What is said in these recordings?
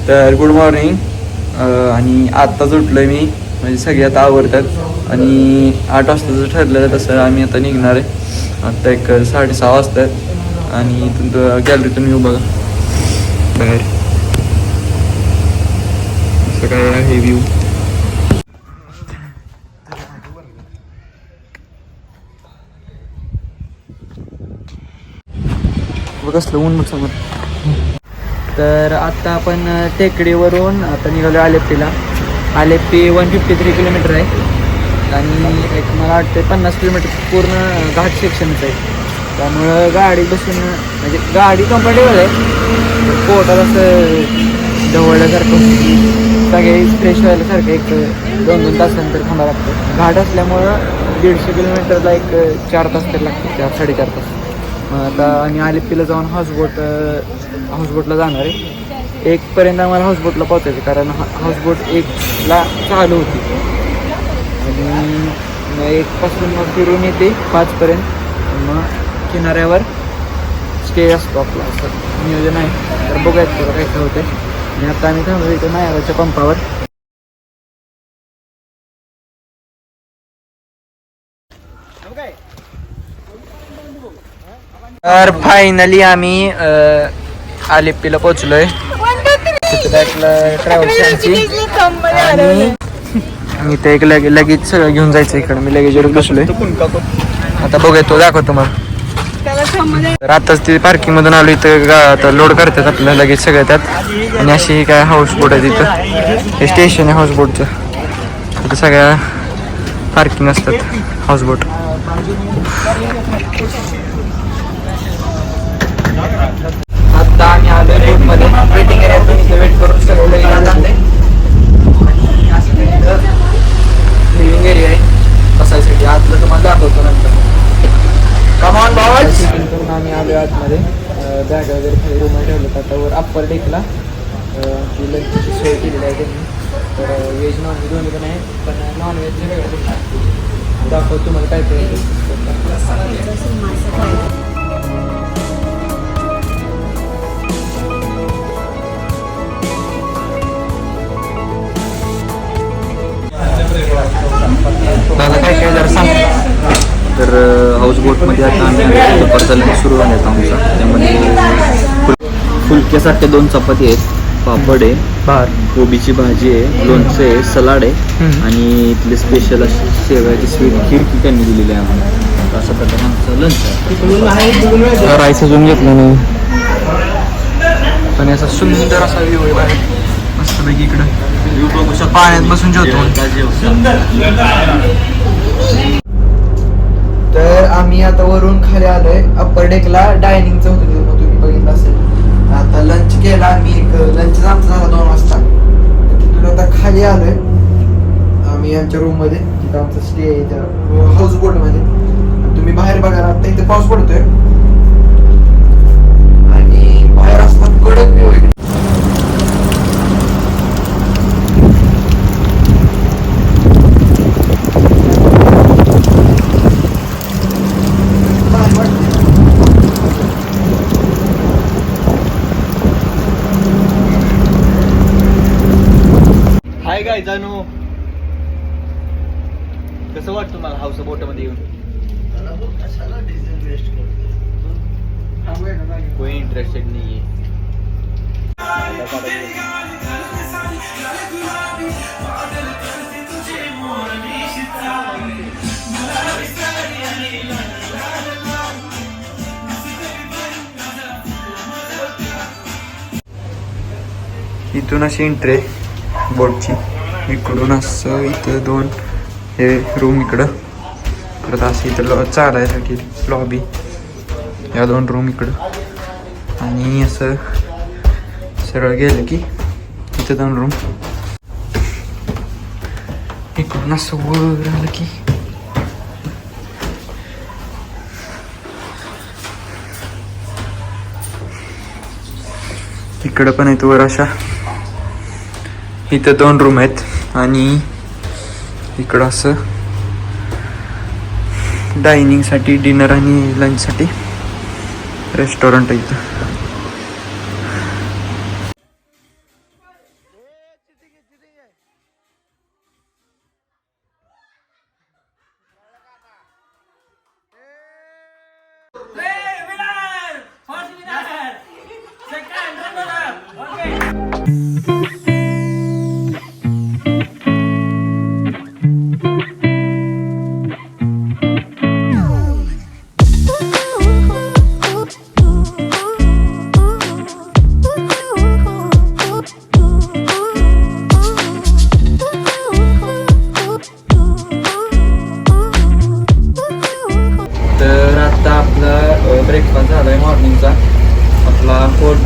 तर good morning. आणि आत्ताच उठलो आहे मी, म्हणजे सगळे आता आवरतात आणि 8 वाजताचं ठरलेलं तसं आम्ही आता निघणार आहे. आत्ता एक 6:30 वाजतात आणि इथून गॅलरीतून येऊ बघा बाहेर असं काय आहे व्ह्यू. कसलं ऊन समोर. तर आत्ता आपण टेकडीवरून आता निघालो आलेप्पीला. आलेप्पी 153 किलोमीटर आहे आणि एक मला वाटतं 50 किलोमीटर पूर्ण घाट सेक्शनच आहे. त्यामुळं गाडी बसून म्हणजे गाडी कम्फर्टेबल आहे, पोटात असं ढवळल्यासारखं सगळे फ्रेश व्हायलासारखं एक 2-2 तासानंतर थांबा लागतं. घाट असल्यामुळं 150 किलोमीटरला एक 4 तास तरी लागते, 4-4.5 तास. मग आता आम्ही आलेप्पीला जाऊन हाऊसबोटला जाणार आहे. 1पर्यंत आम्हाला हाऊसबोटला पोहोचायचं, कारण हाऊसबोट 1ला चालू होती आणि 1पासून मग फिरून येते 5पर्यंत. मग किनाऱ्यावर स्टे असतो आपला, असं नियोजन आहे. तर बघायचं थोडं काय काय होतं. आणि आता आम्ही थांबलो इथं नायगावच्या पंपावर. तर फायनली आम्ही आलेप्पीला पोचलोय. ट्रॅव्हल्स आणि इथे एक लगेच सगळं घेऊन जायचं. इकडं मी लगेजवर बसलोय. आता बघूया, तो दाखवतो मग. तर आताच ती पार्किंग मधून आलो इथं. आता लोड करतात आपल्याला लगेच सगळं त्यात. आणि अशी काय हाऊसबोट आहे तिथं. हे स्टेशन आहे हाऊसबोटचं. तिथं सगळ्या पार्किंग असतात हाऊसबोट. आता आम्ही आलोय बोटमध्ये. वेटिंग एरियातून इथे वेट करून सगळं लिव्हिंग एरिया आहे बसायसाठी. आतलं तुम्हाला दाखवतो नंतर. कमान बाबाज. करून आम्ही आलोय आतमध्ये. बॅग वगैरे खाली रूम ठेवलं. आता वर अप्पर डेकला ती लंचची सोय केलेली आहे त्यांनी. तर व्हेज नॉनव्हेज दोन्ही पण आहे, पण नॉनव्हेजचे वेगळं दाखवतो तुम्हाला काय काय. दादा काय काय जरा सांग. तर हाऊसबोटमध्ये आता आम्ही दुपारचा लंच सुरू होण्यात आमचा. त्यामध्ये फुलक्यासारख्या 2 चपाती आहेत, पापड आहे, कोबीची भाजी आहे, लोणचं आहे, सलाड आहे आणि इथले स्पेशल अशी शेवयाची स्वीट खीर की त्यांनी दिलेली आहे आम्हाला. अशा प्रकारे आमचं लंच आहे. राईस अजून घेतलं नाही, पण असा सुंदर असा व्ह्यू आहे बाहेर मस्तपैकी. इकडं पाण्यात बसून जेवतो. तर आम्ही आता वरून खाली आलोय. अप्पर डेकला डायनिंगचं होतं तिथं, तुम्ही बघितलं असेल. आता लंच केला आम्ही. लंचचा आमचा झाला 2 वाजता. तिथून आता खाली आलोय आम्ही आमच्या रूम मध्ये. तिथं आमचं स्टे आहे इथं हाऊसबोट मध्ये. तुम्ही बाहेर बघा, आता इथे पाऊस पडतोय आणि बाहेर असतात कडक व्ह्यू आहे. हाय काय जाणू, कसं वाटतं तुम्हाला हाऊस बोटमध्ये येऊन? कोणी इंटरेस्टेड नाहीये. इथून अशी एंट्री बोटची. इकडून असं इथं 2 हे रूम इकडं. परत असं इथं चालायसाठी लॉबी. या 2 रूम इकडं. आणि असं सरळ गेलं की इथं 2 रूम. इकडून असं वर आलं की इकडं पण आहेत वर अशा. इथं 2 रूम आहेत आणि इकडं असं डायनिंगसाठी, डिनर आणि लंचसाठी रेस्टॉरंट आहे इथं.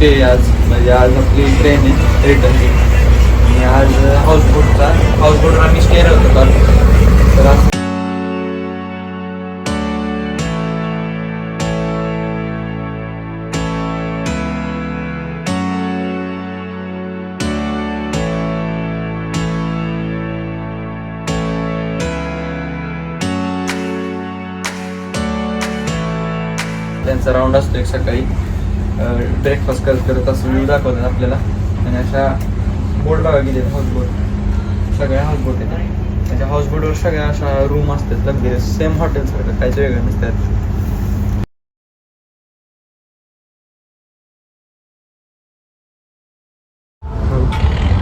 सुट्टी आहे आज, म्हणजे आज आपली ट्रेन आहे रिटर्नची. आणि आज हाऊसबोटवर आम्ही स्टे होतो काल. तर आज त्यांचा राऊंड असतो एक सकाळी, ब्रेकफास्ट करत असं व्ह्यू दाखवतात आपल्याला. आणि अशा बोट बघा गेले हाऊसबोट, सगळ्या हाऊसबोट आहेत. त्याच्या हाऊसबोटवर सगळ्या अशा रूम असतात लग्झरी, सेम हॉटेलसारखं, काहीच वेगळं नसतात.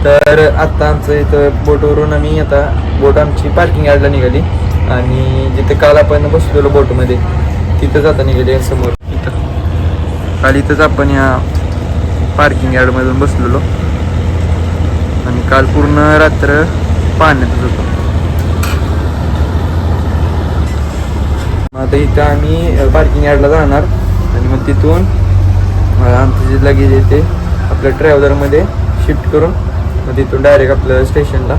तर आत्ता आमचं इथं बोटवरून आम्ही आता बोट आमची पार्किंग यार्डला निघाली. आणि जिथे काल आपण बसलेलो बोटमध्ये तिथंच आता निघाली समोर. इथं काल इथंच आपण या पार्किंग यार्डमधून बसलेलो आणि काल पूर्ण रात्र पाण्यातच होतो. आता इथं आम्ही पार्किंग यार्डला जाणार आणि मग तिथून आमचं जे लगेज येते आपल्या ट्रॅव्हलरमध्ये शिफ्ट करून मग तिथून डायरेक्ट आपल्या स्टेशनला